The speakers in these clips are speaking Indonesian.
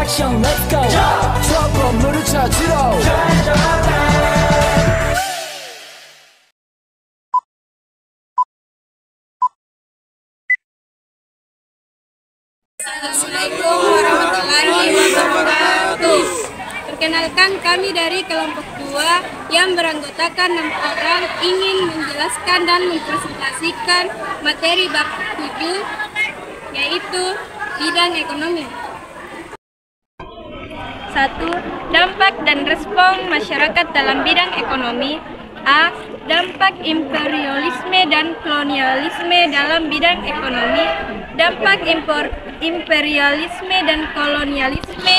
action, let's go. trouble 찾으러. Assalamualaikum warahmatullahi wabarakatuh. Perkenalkan, kami dari kelompok 2 yang beranggotakan 6 orang ingin menjelaskan dan mempresentasikan materi bab 7, yaitu bidang ekonomi. 1. Dampak dan respon masyarakat dalam bidang ekonomi. A. Dampak imperialisme dan kolonialisme dalam bidang ekonomi. Dampak imperialisme dan kolonialisme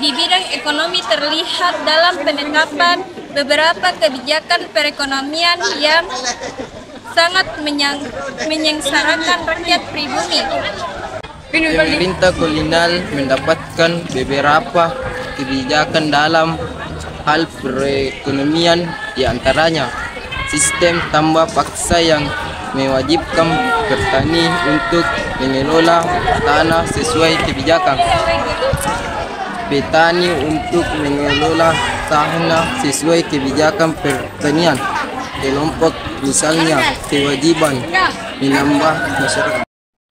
di bidang ekonomi terlihat dalam penetapan beberapa kebijakan perekonomian yang sangat menyengsarakan rakyat pribumi. Pemerintah kolonial mendapatkan beberapa kebijakan dalam hal perekonomian, di antaranya sistem tambah paksa yang mewajibkan petani untuk mengelola tanah sesuai kebijakan. Petani untuk mengelola tanah sesuai kebijakan pertanian. Kelompok misalnya kewajiban menambah masyarakat.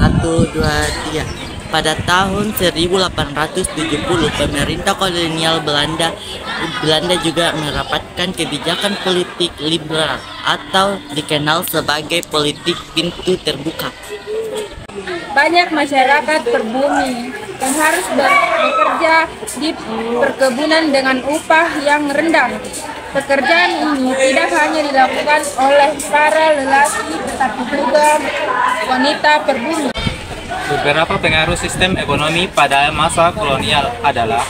1, 2, 3. Pada tahun 1870, pemerintah kolonial Belanda juga merapatkan kebijakan politik liberal atau dikenal sebagai politik pintu terbuka. Banyak masyarakat berbumi yang harus bekerja di perkebunan dengan upah yang rendah. Pekerjaan ini tidak hanya dilakukan oleh para lelaki, tetapi juga wanita berbumi. Beberapa pengaruh sistem ekonomi pada masa kolonial adalah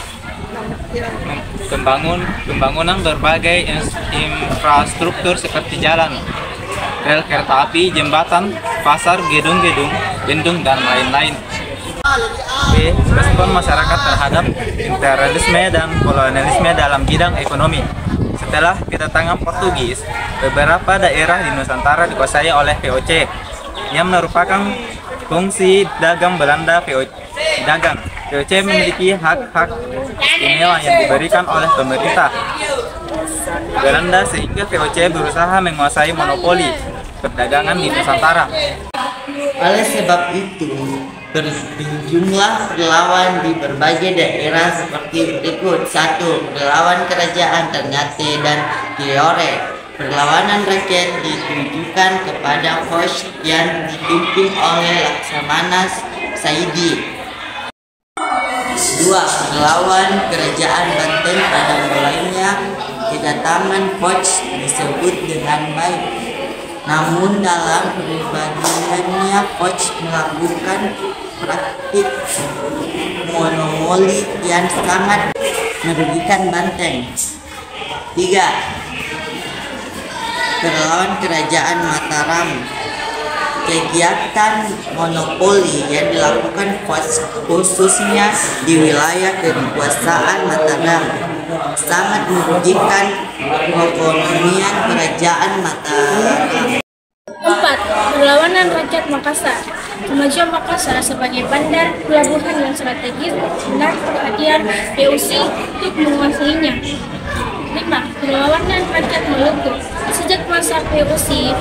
pembangunan berbagai infrastruktur seperti jalan, rel kereta api, jembatan, pasar, gedung-gedung, bendung, dan lain-lain. B. Respon masyarakat terhadap imperialisme dan kolonialisme dalam bidang ekonomi. Setelah kedatangan Portugis, beberapa daerah di Nusantara dikuasai oleh VOC yang merupakan fungsi dagang Belanda. VOC memiliki hak-hak istimewa yang diberikan oleh pemerintah Belanda, sehingga VOC berusaha menguasai monopoli perdagangan di Nusantara. Oleh sebab itu, berjumlah perlawan di berbagai daerah seperti berikut. 1. Perlawan kerajaan Ternate dan Tidore. Perlawanan rakyat ditujukan kepada Foch yang dipimpin oleh Laksamana Saidi. 2. Perlawan kerajaan Banten. Pada mulanya kedatangan Foch disebut dengan baik. Namun dalam perbandingannya Foch melakukan praktik monopoli yang sangat merugikan Banten. 3. Perlawan kerajaan Mataram. Kegiatan monopoli yang dilakukan Foch khususnya di wilayah kekuasaan Mataram sangat merugikan perekonomian kerajaan Mataram. 4. Perlawanan rakyat Makassar. Kemajuan Makassar sebagai bandar pelabuhan yang strategis menarik perhatian VOC untuk menguasainya. 5. Perlawanan rakyat Maluku. Sejak masa VOC,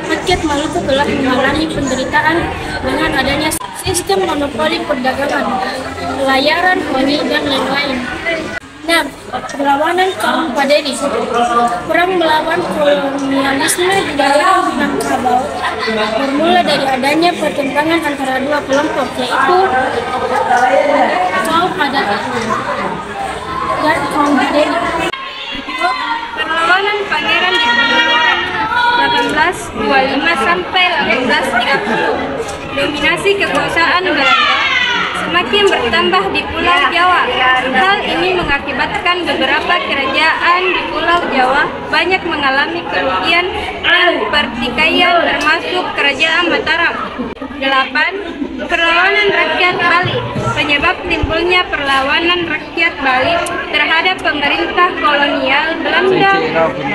rakyat Maluku telah mengalami penderitaan dengan adanya sistem monopoli perdagangan, pelayaran koni, dan lain-lain. 6. Perlawanan kaum Paderi. Perang melawan kolonialisme di daerah Minangkabau bermula dari adanya pertentangan antara dua kelompok, yaitu kaum Adat dan kaum Paderi. Perlawanan Pangeran Diponegoro 1825 sampai 1830. Dominasi kekuasaan Belanda semakin bertambah di Pulau Jawa. Hal ini mengakibatkan beberapa kerajaan di Pulau Jawa banyak mengalami kerugian dan pertikaian, termasuk Kerajaan Mataram. 8. Perlawanan rakyat Bali. Penyebab timbulnya perlawanan rakyat Bali terhadap pemerintah kolonial Belanda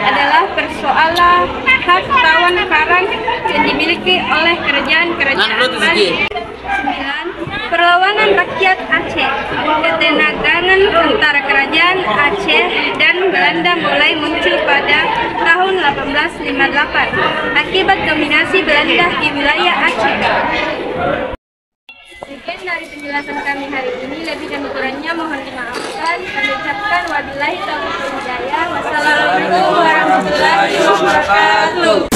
adalah persoalan hak tawan karang yang dimiliki oleh kerajaan-kerajaan Bali. 9. Perlawanan rakyat Aceh. Ketegangan antara kerajaan Aceh dan Belanda mulai muncul pada tahun 1858 akibat dominasi Belanda di wilayah Aceh. Sekian dari penjelasan kami hari ini, lebih dan kurangnya mohon dimaafkan. Kami ucapkan wabillahi taufiq wal hidayah. Wassalamualaikum warahmatullahi wabarakatuh.